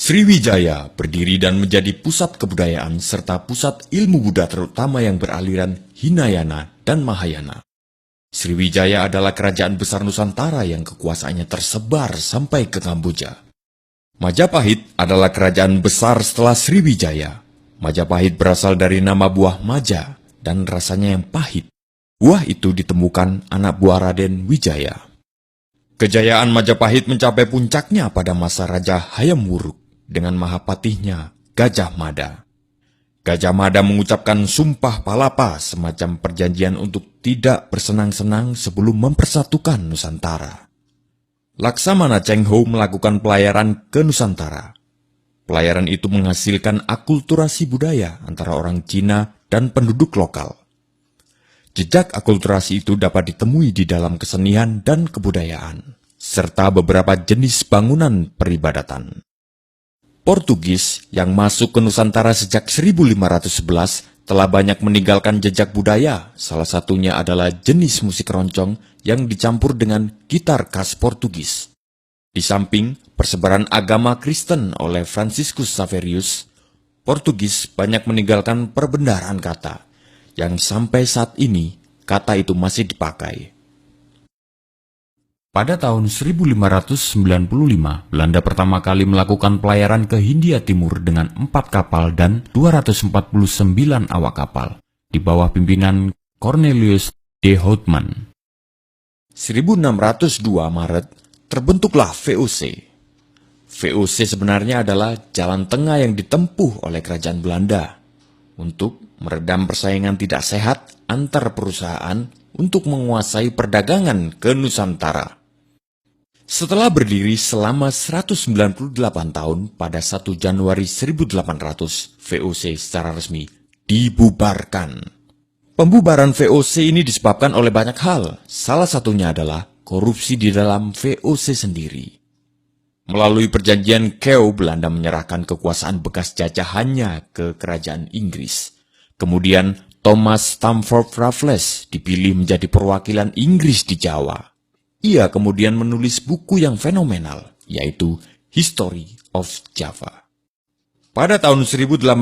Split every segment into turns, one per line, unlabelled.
Sriwijaya berdiri dan menjadi pusat kebudayaan serta pusat ilmu Buddha terutama yang beraliran Hinayana dan Mahayana. Sriwijaya adalah kerajaan besar Nusantara yang kekuasaannya tersebar sampai ke Kamboja. Majapahit adalah kerajaan besar setelah Sriwijaya. Majapahit berasal dari nama buah maja dan rasanya yang pahit. Buah itu ditemukan anak buah Raden Wijaya. Kejayaan Majapahit mencapai puncaknya pada masa Raja Hayam Wuruk dengan mahapatihnya Gajah Mada. Gajah Mada mengucapkan sumpah palapa, semacam perjanjian untuk tidak bersenang-senang sebelum mempersatukan Nusantara. Laksamana Cheng Ho melakukan pelayaran ke Nusantara. Pelayaran itu menghasilkan akulturasi budaya antara orang Cina dan penduduk lokal. Jejak akulturasi itu dapat ditemui di dalam kesenian dan kebudayaan, serta beberapa jenis bangunan peribadatan. Portugis yang masuk ke Nusantara sejak 1511 telah banyak meninggalkan jejak budaya, salah satunya adalah jenis musik roncong yang dicampur dengan gitar khas Portugis. Di samping persebaran agama Kristen oleh Franciscus Xaverius, Portugis banyak meninggalkan perbendaharaan kata, yang sampai saat ini kata itu masih dipakai. Pada tahun 1595, Belanda pertama kali melakukan pelayaran ke Hindia Timur dengan 4 kapal dan 249 awak kapal, di bawah pimpinan Cornelius de Houtman. 1602 Maret, terbentuklah VOC. VOC sebenarnya adalah jalan tengah yang ditempuh oleh kerajaan Belanda untuk meredam persaingan tidak sehat antar perusahaan untuk menguasai perdagangan ke Nusantara. Setelah berdiri selama 198 tahun, pada 1 Januari 1800, VOC secara resmi dibubarkan. Pembubaran VOC ini disebabkan oleh banyak hal, salah satunya adalah korupsi di dalam VOC sendiri. Melalui perjanjian Kew, Belanda menyerahkan kekuasaan bekas jajahannya ke kerajaan Inggris. Kemudian Thomas Stamford Raffles dipilih menjadi perwakilan Inggris di Jawa. Ia kemudian menulis buku yang fenomenal, yaitu History of Java. Pada tahun 1825,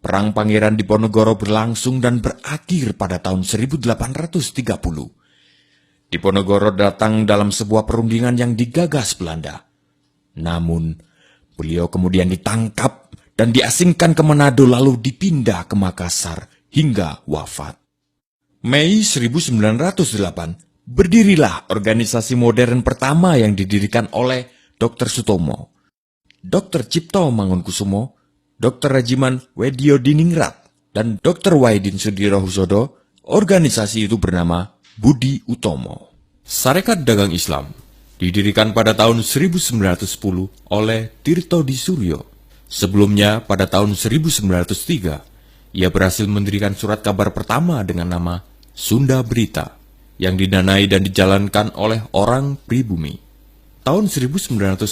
Perang Pangeran Diponegoro berlangsung dan berakhir pada tahun 1830. Diponegoro datang dalam sebuah perundingan yang digagas Belanda. Namun, beliau kemudian ditangkap dan diasingkan ke Manado lalu dipindah ke Makassar hingga wafat. Mei 1908, berdirilah organisasi modern pertama yang didirikan oleh Dr. Sutomo, Dr. Cipto Mangunkusumo, Dr. Rajiman Wediodiningrat, dan Dr. Wahidin Sudirohusodo. Organisasi itu bernama Budi Utomo. Sarekat Dagang Islam didirikan pada tahun 1910 oleh Tirto Di Suryo. Sebelumnya, pada tahun 1903, ia berhasil mendirikan surat kabar pertama dengan nama Sunda Berita, yang didanai dan dijalankan oleh orang pribumi. Tahun 1911,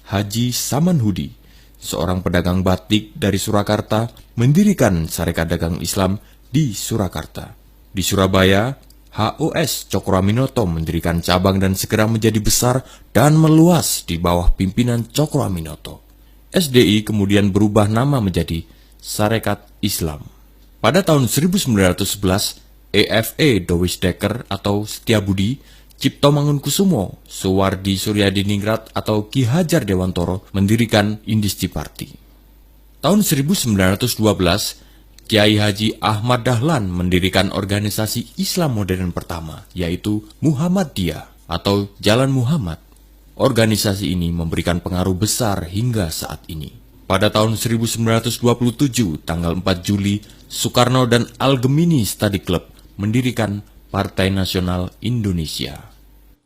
Haji Samanhudi, seorang pedagang batik dari Surakarta, mendirikan Sarekat Dagang Islam di Surakarta. Di Surabaya, HOS Cokroaminoto mendirikan cabang dan segera menjadi besar dan meluas di bawah pimpinan Cokroaminoto. SDI kemudian berubah nama menjadi Sarekat Islam. Pada tahun 1911, EFE Dowish Dekker atau Setiabudi, Cipto Mangunkusumo, Suwardi Suryadiningrat atau Ki Hajar Dewantoro mendirikan Indisci Party. Tahun 1912, Kiai Haji Ahmad Dahlan mendirikan organisasi Islam modern pertama, yaitu Muhammadiyah atau Jalan Muhammad. Organisasi ini memberikan pengaruh besar hingga saat ini. Pada tahun 1927, tanggal 4 Juli, Soekarno dan Al-Gemini Study Club mendirikan Partai Nasional Indonesia.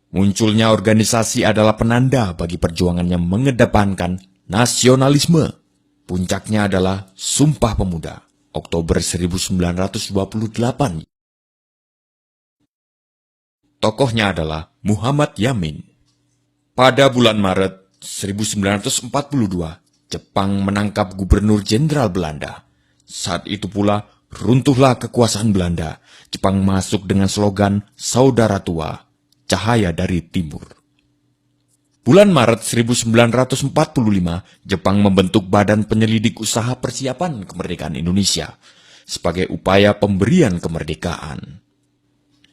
Munculnya organisasi adalah penanda bagi perjuangan yang mengedepankan nasionalisme. Puncaknya adalah Sumpah Pemuda, Oktober 1928. Tokohnya adalah Muhammad Yamin. Pada bulan Maret 1942, Jepang menangkap Gubernur Jenderal Belanda. Saat itu pula, runtuhlah kekuasaan Belanda. Jepang masuk dengan slogan Saudara Tua, Cahaya dari Timur. Bulan Maret 1945, Jepang membentuk Badan Penyelidik Usaha Persiapan Kemerdekaan Indonesia sebagai upaya pemberian kemerdekaan.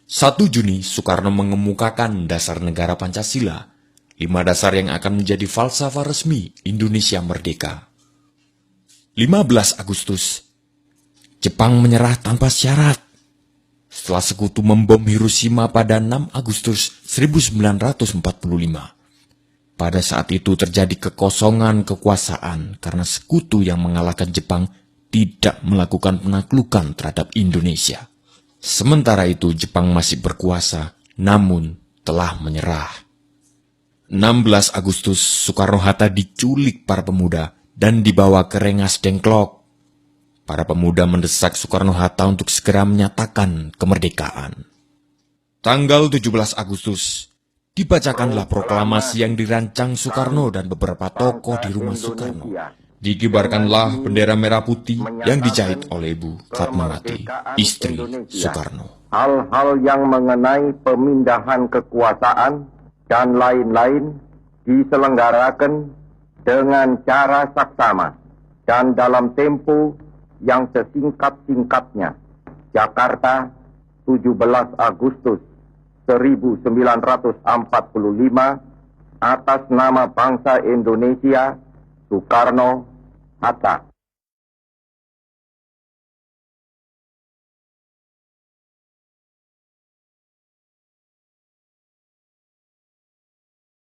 1 Juni, Soekarno mengemukakan dasar negara Pancasila, 5 dasar yang akan menjadi falsafah resmi Indonesia merdeka. 15 Agustus, Jepang menyerah tanpa syarat. Setelah sekutu membom Hiroshima pada 6 Agustus 1945. Pada saat itu terjadi kekosongan kekuasaan karena sekutu yang mengalahkan Jepang tidak melakukan penaklukan terhadap Indonesia. Sementara itu Jepang masih berkuasa, namun telah menyerah. 16 Agustus, Soekarno-Hatta diculik para pemuda dan dibawa ke Rengas Dengklok. Para pemuda mendesak Soekarno-Hatta untuk segera menyatakan kemerdekaan. Tanggal 17 Agustus, dibacakanlah proklamasi yang dirancang Soekarno dan beberapa tokoh di rumah Soekarno. Dikibarkanlah bendera merah putih yang dijahit oleh Ibu Fatmawati, istri Soekarno.
Hal-hal yang mengenai pemindahan kekuasaan dan lain-lain diselenggarakan dengan cara saksama dan dalam tempo yang sesingkat-singkatnya. Jakarta, 17 Agustus 1945, atas nama bangsa Indonesia, Soekarno-Hatta.